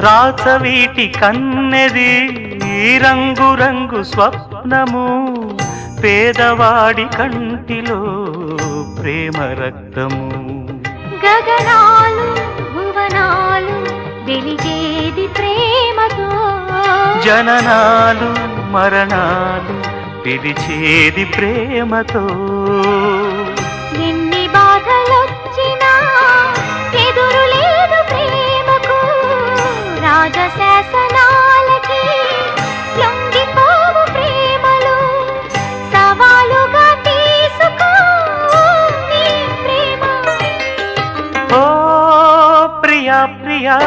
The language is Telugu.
రాచవీటి కన్నెది రంగు రంగు స్వప్నము పేదవాడి కంటిలో ప్రేమ రక్తము గగనాలు భువనాలు వెలిగేది ప్రేమతో జననాలు మరణాలు పిలిచేది ప్రేమతో ఎన్ని బాధలొచ్చినా ఎదురు లేదు ప్రేమకు రాజశాసనాలకి లొంగిపోవు ప్రేమలు సవాలుగా తీసుకో నీ ప్రేమ ఓ ప్రియా ప్రియా